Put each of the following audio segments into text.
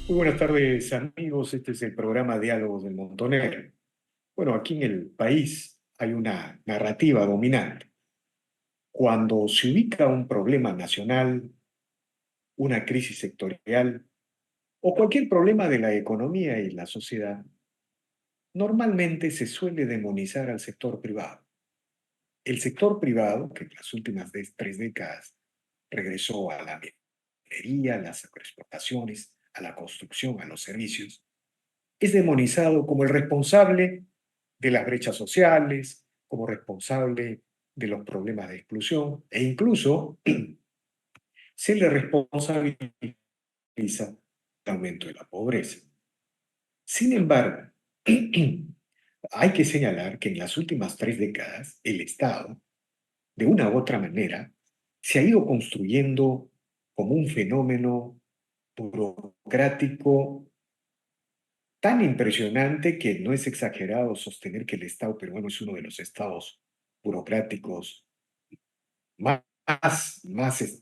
Muy buenas tardes, amigos. Este es el programa Diálogos del Montonero. Bueno, aquí en el país hay una narrativa dominante. Cuando se ubica un problema nacional, una crisis sectorial o cualquier problema de la economía y la sociedad, normalmente se suele demonizar al sector privado. El sector privado, que en las últimas 3 décadas regresó a la minería, a las agroexportaciones, a la construcción, a los servicios, es demonizado como el responsable de las brechas sociales, como responsable de los problemas de exclusión e incluso se le responsabiliza el aumento de la pobreza. Sin embargo, hay que señalar que en las últimas 3 décadas el Estado, de una u otra manera, se ha ido construyendo como un fenómeno burocrático tan impresionante que no es exagerado sostener que el Estado peruano es uno de los estados burocráticos más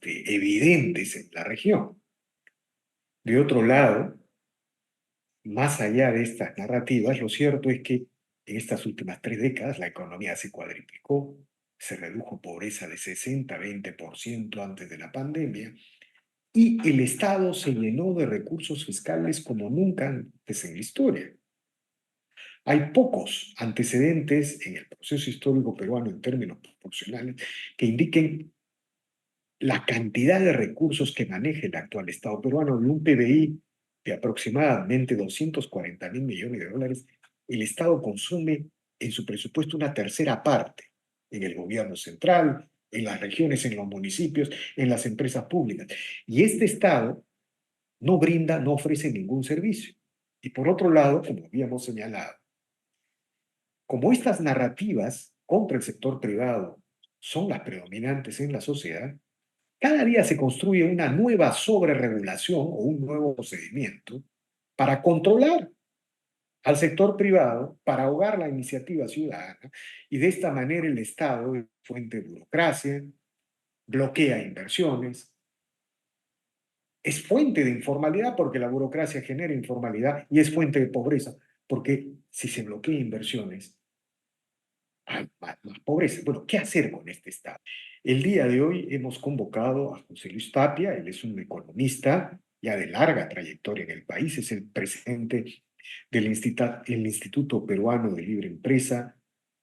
evidentes en la región. De otro lado, más allá de estas narrativas, lo cierto es que en estas últimas 3 décadas la economía se cuadriplicó, se redujo pobreza de 60 a 20% antes de la pandemia, y el Estado se llenó de recursos fiscales como nunca antes en la historia. Hay pocos antecedentes en el proceso histórico peruano en términos proporcionales que indiquen la cantidad de recursos que maneja el actual Estado peruano. De un PBI de aproximadamente 240.000 millones de dólares, el Estado consume en su presupuesto una tercera parte en el gobierno central, en las regiones, en los municipios, en las empresas públicas. Y este Estado no brinda, no ofrece ningún servicio. Y por otro lado, como habíamos señalado, como estas narrativas contra el sector privado son las predominantes en la sociedad, cada día se construye una nueva sobreregulación o un nuevo procedimiento para controlar al sector privado, para ahogar la iniciativa ciudadana, y de esta manera el Estado es fuente de burocracia, bloquea inversiones, es fuente de informalidad porque la burocracia genera informalidad y es fuente de pobreza porque si se bloquea inversiones, hay más pobreza. Bueno, ¿qué hacer con este Estado? El día de hoy hemos convocado a José Luis Tapia, él es un economista ya de larga trayectoria en el país, es el presidente del Instituto Peruano de Libre Empresa,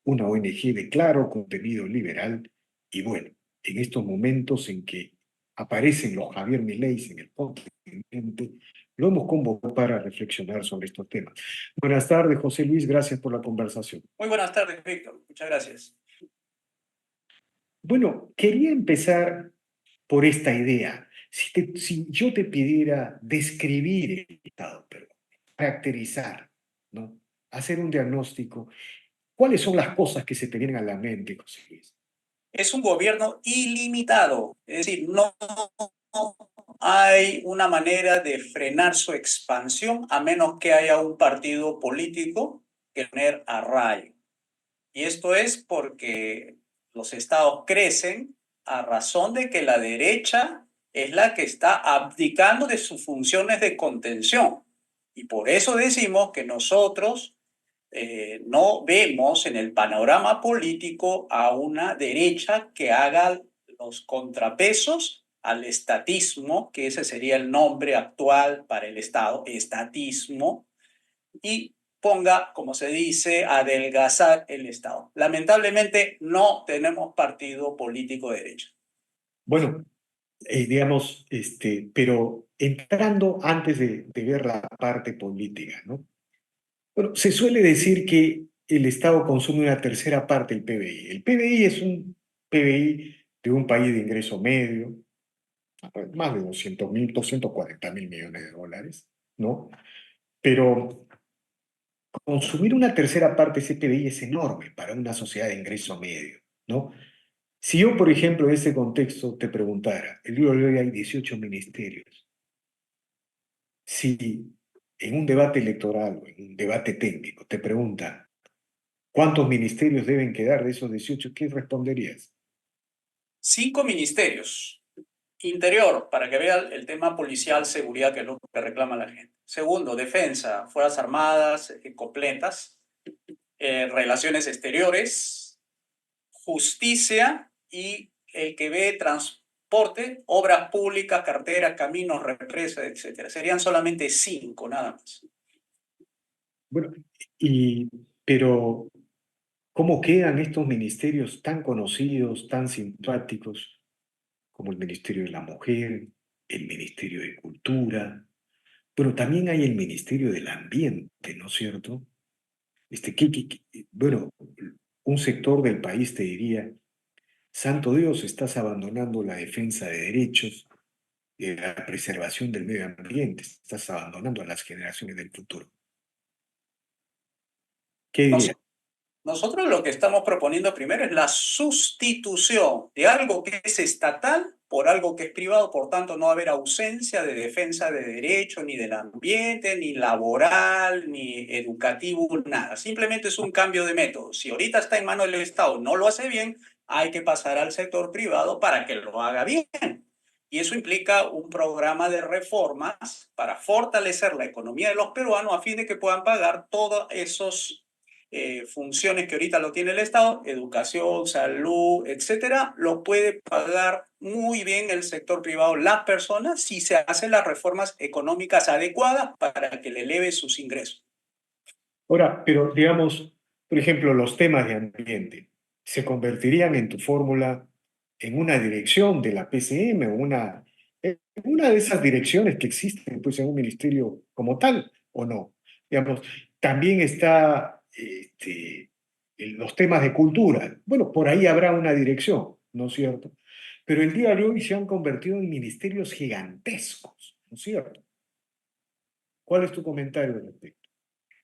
una ONG de claro contenido liberal, y bueno, en estos momentos en que aparecen los Javier Mileis en el continente, lo hemos convocado para reflexionar sobre estos temas. Buenas tardes, José Luis, gracias por la conversación. Muy buenas tardes, Víctor. Muchas gracias. Bueno, quería empezar por esta idea. Si yo te pidiera describir el Estado peruano, caracterizar, ¿no? Hacer un diagnóstico, ¿cuáles son las cosas que se te vienen a la mente, José Luis? Es un gobierno ilimitado, es decir, no hay una manera de frenar su expansión a menos que haya un partido político que tener arraigo. Y esto es porque los estados crecen a razón de que la derecha es la que está abdicando de sus funciones de contención. Y por eso decimos que nosotros no vemos en el panorama político a una derecha que haga los contrapesos al estatismo, que ese sería el nombre actual para el Estado, estatismo, y ponga, como se dice, adelgazar el Estado. Lamentablemente no tenemos partido político de derecha. Bueno, digamos, pero entrando antes de ver la parte política, ¿no? Bueno, se suele decir que el Estado consume una tercera parte del PBI. El PBI es un PBI de un país de ingreso medio, más de 240.000 millones de dólares, ¿no? Pero consumir una tercera parte de ese PBI es enorme para una sociedad de ingreso medio, ¿no? Si yo, por ejemplo, en ese contexto te preguntara, el día de hoy hay 18 ministerios, si en un debate electoral o en un debate técnico te pregunta cuántos ministerios deben quedar de esos 18, ¿qué responderías? 5 ministerios. Interior, para que vea el tema policial, seguridad, que es lo que reclama la gente. Segundo, defensa, Fuerzas Armadas completas, relaciones exteriores, justicia y el que ve transporte, obras públicas, carreteras, caminos, represas, etcétera. Serían solamente 5, nada más. Bueno, y, pero ¿cómo quedan estos ministerios tan conocidos, tan simpáticos, como el Ministerio de la Mujer, el Ministerio de Cultura? Pero también hay el Ministerio del Ambiente, ¿no es cierto? Bueno, un sector del país te diría, santo Dios, estás abandonando la defensa de derechos, la preservación del medio ambiente, estás abandonando a las generaciones del futuro. ¿Qué diría? Nos- Nosotros lo que estamos proponiendo primero es la sustitución de algo que es estatal por algo que es privado, por tanto no va a haber ausencia de defensa de derechos, ni del ambiente, ni laboral, ni educativo, nada. Simplemente es un cambio de método. Si ahorita está en manos del Estado, no lo hace bien, hay que pasar al sector privado para que lo haga bien. Y eso implica un programa de reformas para fortalecer la economía de los peruanos a fin de que puedan pagar todos esos funciones que ahorita lo tiene el Estado, educación, salud, etcétera, lo puede pagar muy bien el sector privado, las personas, si se hacen las reformas económicas adecuadas para que le eleve sus ingresos. Ahora, pero digamos, por ejemplo, los temas de ambiente, ¿se convertirían en tu fórmula en una dirección de la PCM o en una de esas direcciones que existen pues, en un ministerio como tal o no? Digamos, también está los temas de cultura. Bueno, por ahí habrá una dirección, ¿no es cierto? Pero el día de hoy se han convertido en ministerios gigantescos, ¿no es cierto? ¿Cuál es tu comentario al respecto?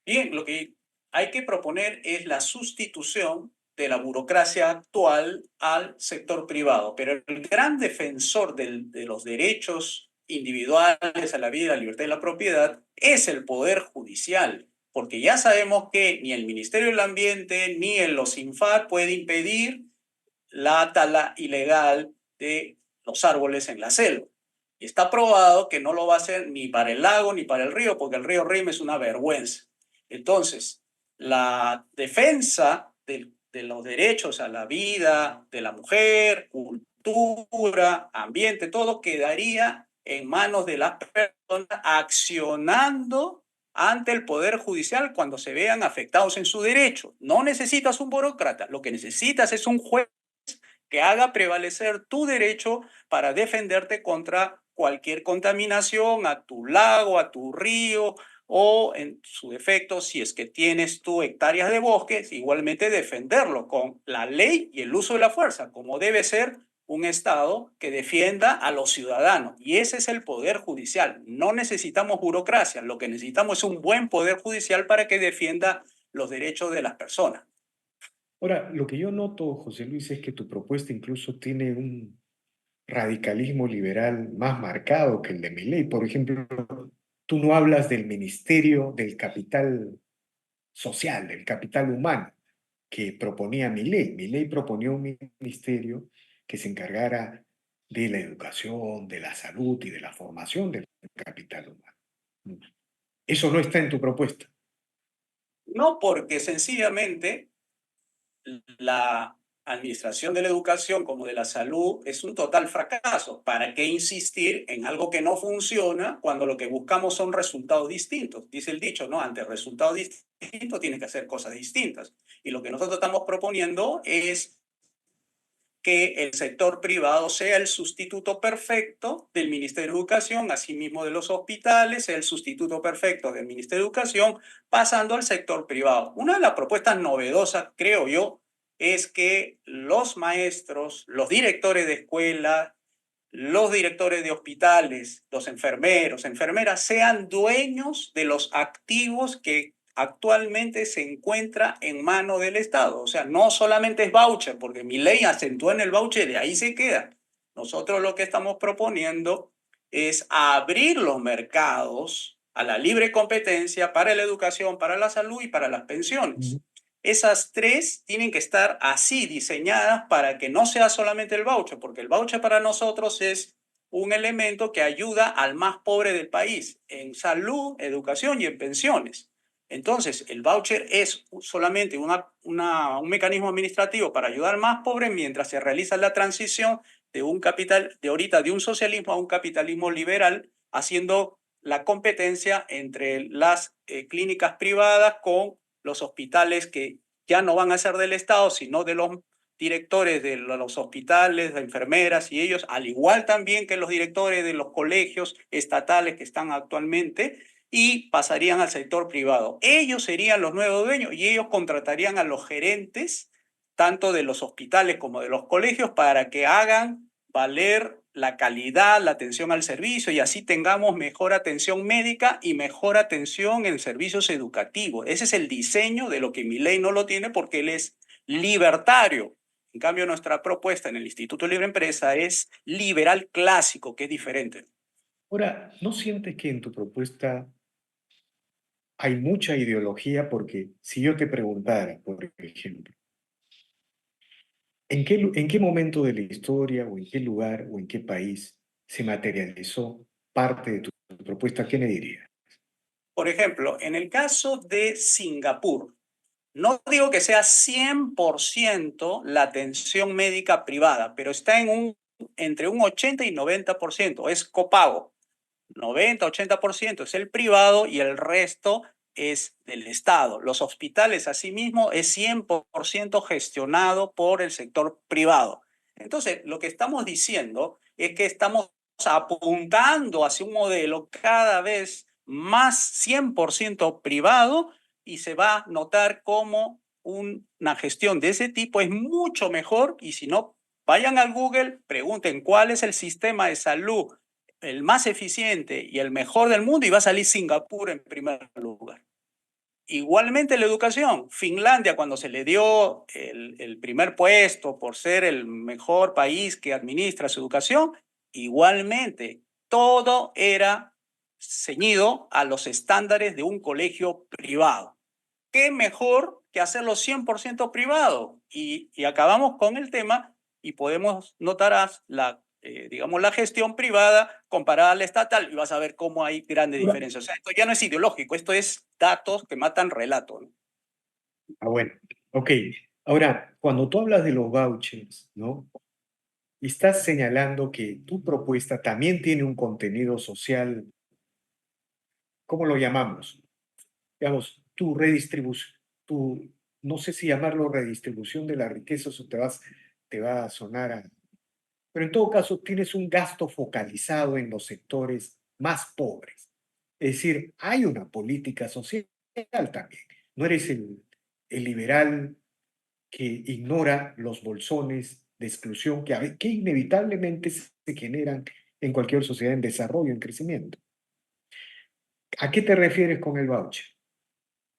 Bien, lo que hay que proponer es la sustitución de la burocracia actual al sector privado, pero el gran defensor de los derechos individuales a la vida, a la libertad y la propiedad es el Poder Judicial, porque ya sabemos que ni el Ministerio del Ambiente ni el OSINFAT puede impedir la tala ilegal de los árboles en la selva. Y está probado que no lo va a hacer ni para el lago ni para el río, porque el río Rin es una vergüenza. Entonces, la defensa de los derechos a la vida de la mujer, cultura, ambiente, todo quedaría en manos de las personas accionando ante el Poder Judicial cuando se vean afectados en su derecho. No necesitas un burócrata, lo que necesitas es un juez que haga prevalecer tu derecho para defenderte contra cualquier contaminación a tu lago, a tu río o en su defecto, si es que tienes tú hectáreas de bosques, igualmente defenderlo con la ley y el uso de la fuerza, como debe ser un Estado que defienda a los ciudadanos. Y ese es el poder judicial. No necesitamos burocracia, lo que necesitamos es un buen poder judicial para que defienda los derechos de las personas. Ahora, lo que yo noto, José Luis, es que tu propuesta incluso tiene un radicalismo liberal más marcado que el de Milei. Por ejemplo, tú no hablas del ministerio del capital social, del capital humano, que proponía Milei. Milei proponía un ministerio que se encargara de la educación, de la salud y de la formación del capital humano. Eso no está en tu propuesta. No porque sencillamente la administración de la educación como de la salud es un total fracaso. ¿Para qué insistir en algo que no funciona cuando lo que buscamos son resultados distintos? Dice el dicho, ¿no? Ante resultados distintos tienes que hacer cosas distintas. Y lo que nosotros estamos proponiendo es que el sector privado sea el sustituto perfecto del Ministerio de Educación, asimismo de los hospitales, sea el sustituto perfecto del Ministerio de Educación, pasando al sector privado. Una de las propuestas novedosas, creo yo, es que los maestros, los directores de escuela, los directores de hospitales, los enfermeros, enfermeras, sean dueños de los activos que actualmente se encuentra en mano del Estado. O sea, no solamente es voucher, porque mi ley acentúa en el voucher y ahí se queda. Nosotros lo que estamos proponiendo es abrir los mercados a la libre competencia para la educación, para la salud y para las pensiones. Esas tres tienen que estar así diseñadas para que no sea solamente el voucher, porque el voucher para nosotros es un elemento que ayuda al más pobre del país en salud, educación y en pensiones. Entonces, el voucher es solamente un mecanismo administrativo para ayudar al más pobre mientras se realiza la transición de un capital, de ahorita de un socialismo a un capitalismo liberal, haciendo la competencia entre las clínicas privadas con los hospitales que ya no van a ser del Estado, sino de los directores de los hospitales, de enfermeras y ellos, al igual también que los directores de los colegios estatales que están actualmente, y pasarían al sector privado. Ellos serían los nuevos dueños y ellos contratarían a los gerentes, tanto de los hospitales como de los colegios, para que hagan valer la calidad, la atención al servicio y así tengamos mejor atención médica y mejor atención en servicios educativos. Ese es el diseño de lo que Milei no lo tiene porque él es libertario. En cambio, nuestra propuesta en el Instituto Libre Empresa es liberal clásico, que es diferente. Ahora, ¿no sientes que en tu propuesta hay mucha ideología? Porque si yo te preguntara, por ejemplo, en qué momento de la historia o en qué lugar o en qué país se materializó parte de tu propuesta? ¿Qué me dirías? Por ejemplo, en el caso de Singapur, no digo que sea 100% la atención médica privada, pero está entre un 80 y 90%, es copago. 90-80% es el privado y el resto es del Estado. Los hospitales, asimismo, es 100% gestionado por el sector privado. Entonces, lo que estamos diciendo es que estamos apuntando hacia un modelo cada vez más 100% privado y se va a notar como una gestión de ese tipo es mucho mejor y si no, vayan al Google, pregunten cuál es el sistema de salud el más eficiente y el mejor del mundo y va a salir Singapur en primer lugar. Igualmente la educación. Finlandia, cuando se le dio el primer puesto por ser el mejor país que administra su educación, igualmente todo era ceñido a los estándares de un colegio privado. ¿Qué mejor que hacerlo 100% privado? Y acabamos con el tema y podemos notar digamos, la gestión privada comparada a la estatal y vas a ver cómo hay grandes diferencias. O sea, esto ya no es ideológico, esto es datos que matan relato, ¿no? Ah, bueno, ok. Ahora, cuando tú hablas de los vouchers, ¿no? Y estás señalando que tu propuesta también tiene un contenido social, ¿cómo lo llamamos? Digamos, tu redistribución, tu, no sé si llamarlo redistribución de la riqueza, eso te va a sonar a... Pero en todo caso, tienes un gasto focalizado en los sectores más pobres. Es decir, hay una política social también. No eres el liberal que ignora los bolsones de exclusión que inevitablemente se generan en cualquier sociedad en desarrollo, en crecimiento. ¿A qué te refieres con el voucher?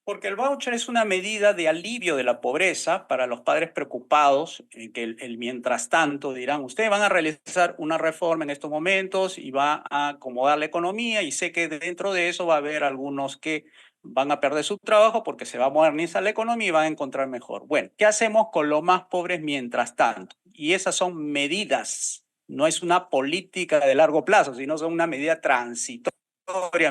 Porque el voucher es una medida de alivio de la pobreza para los padres preocupados, que el mientras tanto dirán, ustedes van a realizar una reforma en estos momentos y va a acomodar la economía y sé que dentro de eso va a haber algunos que van a perder su trabajo porque se va a modernizar la economía y van a encontrar mejor. Bueno, ¿qué hacemos con los más pobres mientras tanto? Y esas son medidas, no es una política de largo plazo, sino son una medida transitoria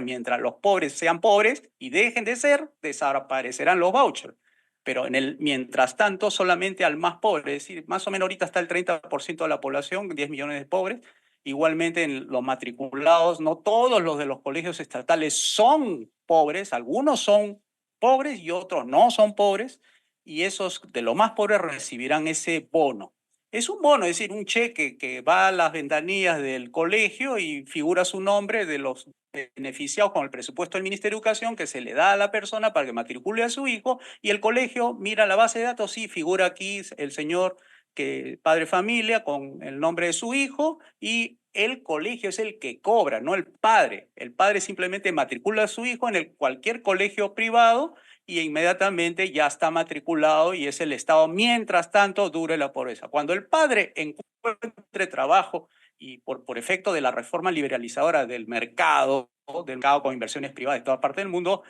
mientras los pobres sean pobres y dejen de ser, desaparecerán los vouchers. Pero mientras tanto, solamente al más pobre, es decir, más o menos ahorita está el 30% de la población, 10 millones de pobres. Igualmente en los matriculados, no todos los de los colegios estatales son pobres, algunos son pobres y otros no son pobres, y esos de los más pobres recibirán ese bono. Es un bono, es decir, un cheque que va a las ventanillas del colegio y figura su nombre de los beneficiados con el presupuesto del Ministerio de Educación que se le da a la persona para que matricule a su hijo y el colegio mira la base de datos, sí, figura aquí el señor que padre familia con el nombre de su hijo y el colegio es el que cobra, no el padre. El padre simplemente matricula a su hijo en cualquier colegio privado y inmediatamente ya está matriculado y es el Estado mientras tanto dure la pobreza. Cuando el padre encuentre trabajo y por efecto de la reforma liberalizadora del mercado con inversiones privadas de toda parte del mundo,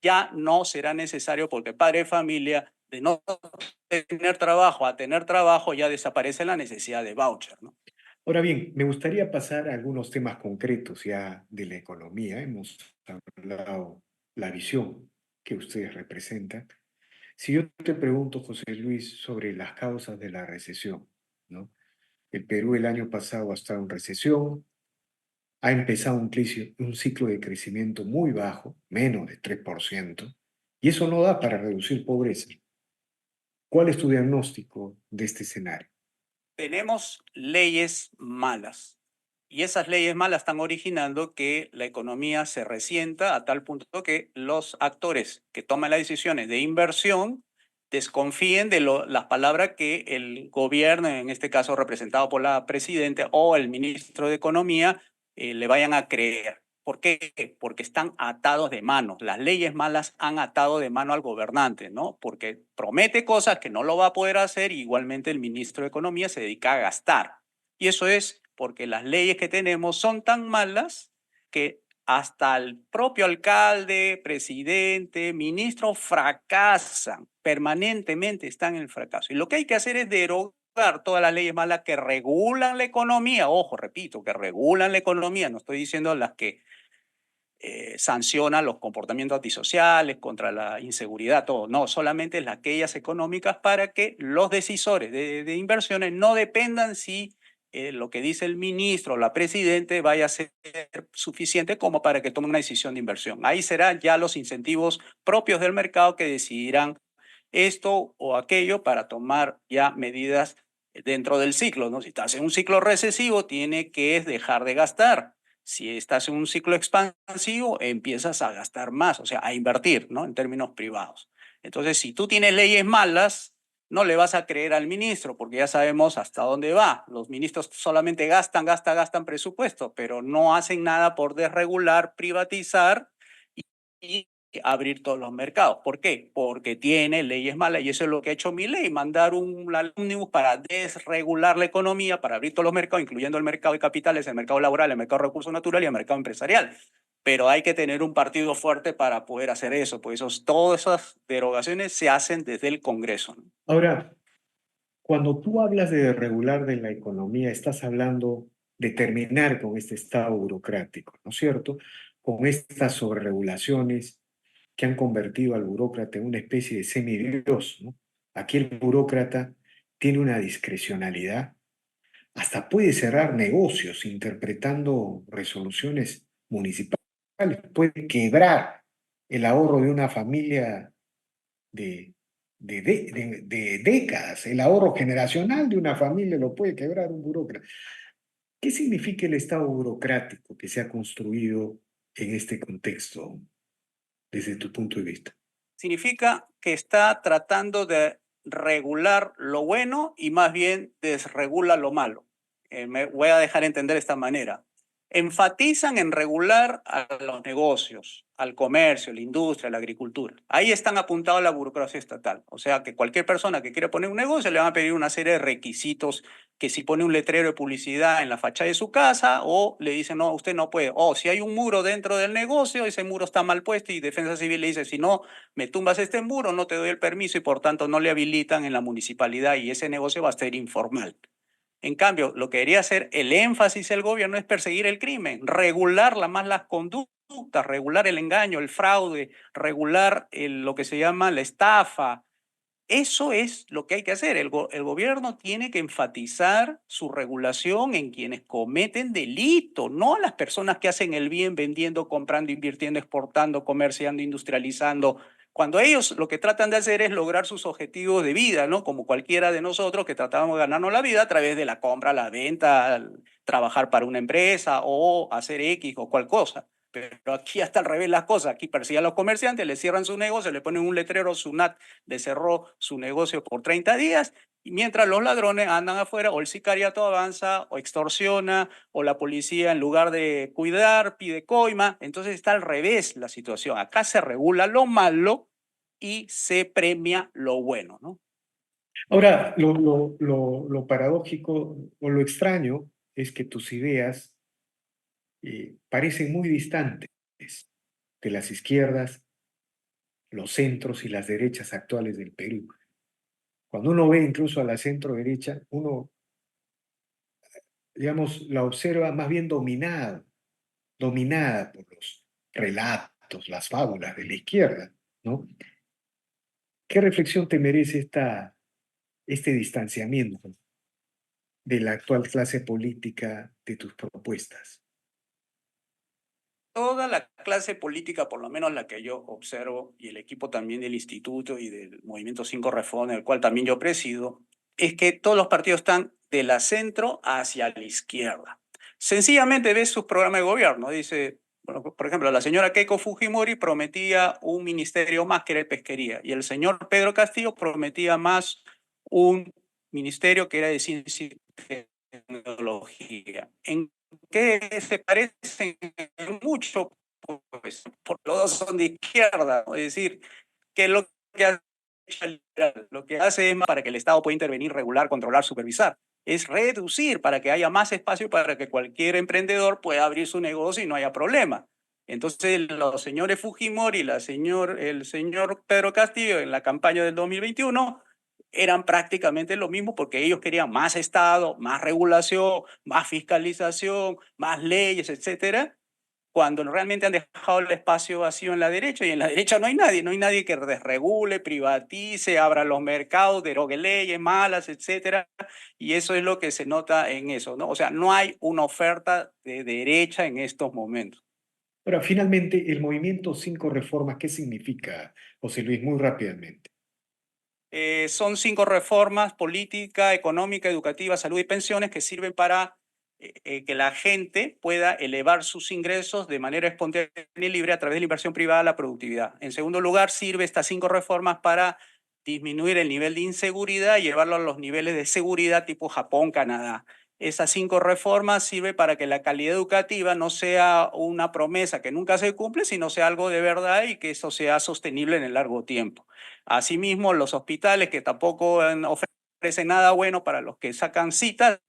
ya no será necesario porque padre de familia, de no tener trabajo a tener trabajo, ya desaparece la necesidad de voucher, ¿no? Ahora bien, me gustaría pasar a algunos temas concretos ya de la economía. Hemos hablado la visión que ustedes representan. Si yo te pregunto, José Luis, sobre las causas de la recesión, ¿no? El Perú el año pasado ha estado en recesión, ha empezado un ciclo de crecimiento muy bajo, menos de 3%, y eso no da para reducir pobreza. ¿Cuál es tu diagnóstico de este escenario? Tenemos leyes malas y esas leyes malas están originando que la economía se resienta a tal punto que los actores que toman las decisiones de inversión desconfíen de las palabras que el gobierno, en este caso representado por la presidenta o el ministro de Economía, le vayan a creer. ¿Por qué? Porque están atados de mano. Las leyes malas han atado de mano al gobernante, ¿no? Porque promete cosas que no lo va a poder hacer y igualmente el ministro de Economía se dedica a gastar. Y eso es porque las leyes que tenemos son tan malas que hasta el propio alcalde, presidente, ministro fracasan, permanentemente están en el fracaso. Y lo que hay que hacer es derogar todas las leyes malas que regulan la economía. Ojo, repito, que regulan la economía. No estoy diciendo las que sancionan los comportamientos antisociales, contra la inseguridad, todo. No, solamente las aquellas económicas para que los decisores de inversiones no dependan si lo que dice el ministro o la presidente vaya a ser suficiente como para que tomen una decisión de inversión. Ahí serán ya los incentivos propios del mercado que decidirán esto o aquello para tomar ya medidas dentro del ciclo, ¿no? Si estás en un ciclo recesivo, tiene que dejar de gastar. Si estás en un ciclo expansivo, empiezas a gastar más, o sea, a invertir, ¿no? En términos privados. Entonces, si tú tienes leyes malas, no le vas a creer al ministro, porque ya sabemos hasta dónde va. Los ministros solamente gastan, gastan, gastan presupuesto, pero no hacen nada por desregular, privatizar y abrir todos los mercados. ¿Por qué? Porque tiene leyes malas y eso es lo que ha hecho mi ley, mandar un ómnibus para desregular la economía, para abrir todos los mercados, incluyendo el mercado de capitales, el mercado laboral, el mercado de recursos naturales y el mercado empresarial. Pero hay que tener un partido fuerte para poder hacer eso, pues todas esas derogaciones se hacen desde el Congreso, ¿no? Ahora, cuando tú hablas de regular de la economía, estás hablando de terminar con este estado burocrático, ¿no es cierto? Con estas sobreregulaciones que han convertido al burócrata en una especie de semidios, ¿no? Aquí el burócrata tiene una discrecionalidad, hasta puede cerrar negocios interpretando resoluciones municipales, puede quebrar el ahorro de una familia de, de décadas. El ahorro generacional de una familia lo puede quebrar un burócrata. ¿Qué significa el Estado burocrático que se ha construido en este contexto desde tu punto de vista? Significa que está tratando de regular lo bueno y más bien desregula lo malo. Me voy a dejar entender de esta manera. Enfatizan en regular a los negocios, al comercio, la industria, la agricultura. Ahí están apuntados la burocracia estatal. O sea que cualquier persona que quiera poner un negocio le van a pedir una serie de requisitos que si pone un letrero de publicidad en la fachada de su casa o le dicen, no, usted no puede. O si hay un muro dentro del negocio, ese muro está mal puesto y Defensa Civil le dice, si no me tumbas este muro, no te doy el permiso y por tanto no le habilitan en la municipalidad y ese negocio va a ser informal. En cambio, lo que debería hacer el énfasis del gobierno es perseguir el crimen, regular más las conductas, regular el engaño, el fraude, regular lo que se llama la estafa. Eso es lo que hay que hacer. El gobierno tiene que enfatizar su regulación en quienes cometen delito, no a las personas que hacen el bien vendiendo, comprando, invirtiendo, exportando, comerciando, industrializando. Cuando ellos lo que tratan de hacer es lograr sus objetivos de vida, ¿no? Como cualquiera de nosotros que tratamos de ganarnos la vida a través de la compra, la venta, trabajar para una empresa o hacer X o cual cosa. Pero aquí hasta al revés las cosas. Aquí persiguen a los comerciantes, les cierran su negocio, le ponen un letrero, SUNAT le cerró su negocio por 30 días, y mientras los ladrones andan afuera, o el sicariato avanza, o extorsiona, o la policía en lugar de cuidar pide coima. Entonces está al revés la situación. Acá se regula lo malo y se premia lo bueno, ¿no? Ahora, lo paradójico o lo extraño es que tus ideas parecen muy distantes de las izquierdas, los centros y las derechas actuales del Perú. Cuando uno ve incluso a la centro derecha, uno digamos, la observa más bien dominada por los relatos, las fábulas de la izquierda, ¿no? ¿Qué reflexión te merece este distanciamiento de la actual clase política de tus propuestas? Toda la clase política, por lo menos la que yo observo, y el equipo también del instituto y del Movimiento 5 Reforma, el cual también yo presido, es que todos los partidos están de la centro hacia la izquierda. Sencillamente ves sus programas de gobierno. Dice, bueno, por ejemplo, la señora Keiko Fujimori prometía un ministerio más que era de pesquería, y el señor Pedro Castillo prometía más un ministerio que era de ciencia y tecnología. ¿En qué se parecen mucho? Pues por los dos son de izquierda, ¿no? Es decir, que lo que hace es para que el Estado pueda intervenir, regular, controlar, supervisar. Es reducir para que haya más espacio para que cualquier emprendedor pueda abrir su negocio y no haya problema. Entonces, los señores Fujimori y el señor Pedro Castillo en la campaña del 2021 eran prácticamente lo mismo porque ellos querían más Estado, más regulación, más fiscalización, más leyes, etcétera, cuando realmente han dejado el espacio vacío en la derecha, y en la derecha no hay nadie que desregule, privatice, abra los mercados, derogue leyes malas, etcétera, y eso es lo que se nota en eso, ¿no? O sea, no hay una oferta de derecha en estos momentos. Ahora, finalmente, el movimiento Cinco Reformas, ¿qué significa, José Luis? Muy rápidamente. Son 5 reformas: política, económica, educativa, salud y pensiones, que sirven para que la gente pueda elevar sus ingresos de manera espontánea y libre a través de la inversión privada a la productividad. En segundo lugar, sirve estas 5 reformas para disminuir el nivel de inseguridad y llevarlo a los niveles de seguridad tipo Japón, Canadá. Esas 5 reformas sirven para que la calidad educativa no sea una promesa que nunca se cumple, sino sea algo de verdad y que eso sea sostenible en el largo tiempo. Asimismo, los hospitales, que tampoco ofrecen nada bueno para los que sacan citas,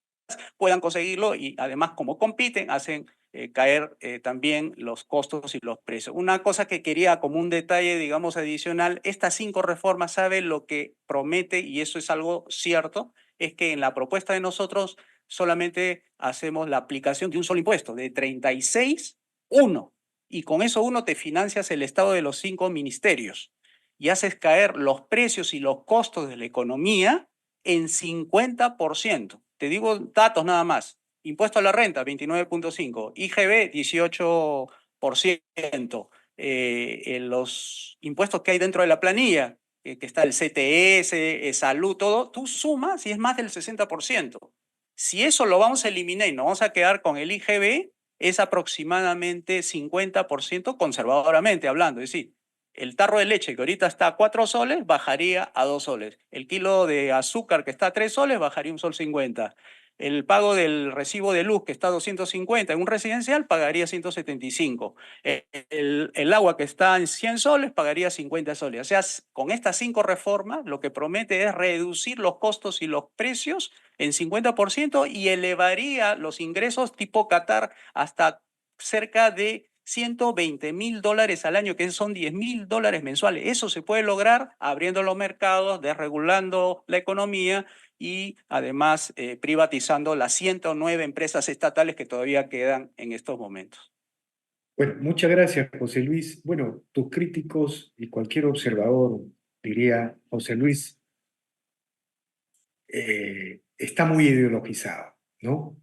puedan conseguirlo, y además, como compiten, hacen caer también los costos y los precios. Una cosa que quería como un detalle, digamos, adicional: estas 5 reformas, ¿sabe lo que promete? Y eso es algo cierto, es que en la propuesta de nosotros solamente hacemos la aplicación de un solo impuesto, de 36, uno. Y con eso uno te financias el estado de los 5 ministerios y haces caer los precios y los costos de la economía en 50%. Te digo datos nada más. Impuesto a la renta, 29.5%. IGB, 18%. En los impuestos que hay dentro de la planilla, que está el CTS, salud, todo, tú sumas y es más del 60%. Si eso lo vamos a eliminar y nos vamos a quedar con el IGB, es aproximadamente 50% conservadoramente hablando. Es decir, el tarro de leche, que ahorita está a 4 soles, bajaría a 2 soles. El kilo de azúcar, que está a 3 soles, bajaría un sol 50. El pago del recibo de luz, que está a 250 en un residencial, pagaría 175. El agua, que está en 100 soles, pagaría 50 soles. O sea, con estas 5 reformas, lo que promete es reducir los costos y los precios en 50% y elevaría los ingresos tipo Qatar hasta cerca de $120,000 al año, que son $10,000 mensuales. Eso se puede lograr abriendo los mercados, desregulando la economía y además privatizando las 109 empresas estatales que todavía quedan en estos momentos. Bueno, muchas gracias, José Luis. Bueno, tus críticos y cualquier observador diría, José Luis, está muy ideologizado, ¿no?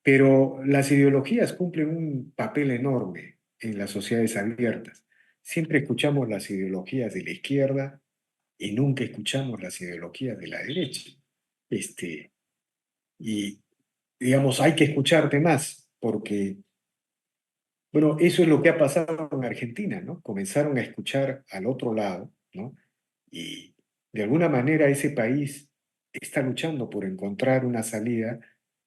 Pero las ideologías cumplen un papel enorme en las sociedades abiertas. Siempre escuchamos las ideologías de la izquierda y nunca escuchamos las ideologías de la derecha. Este, y, digamos, hay que escucharte más, porque, bueno, eso es lo que ha pasado en Argentina, ¿no? Comenzaron a escuchar al otro lado, ¿no? Y de alguna manera ese país está luchando por encontrar una salida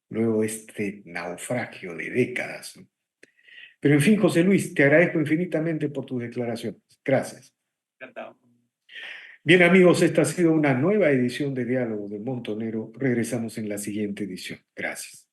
luego de este naufragio de décadas, ¿no? Pero en fin, José Luis, te agradezco infinitamente por tus declaraciones. Gracias. Encantado. Bien, amigos, esta ha sido una nueva edición de Diálogo de Montonero. Regresamos en la siguiente edición. Gracias.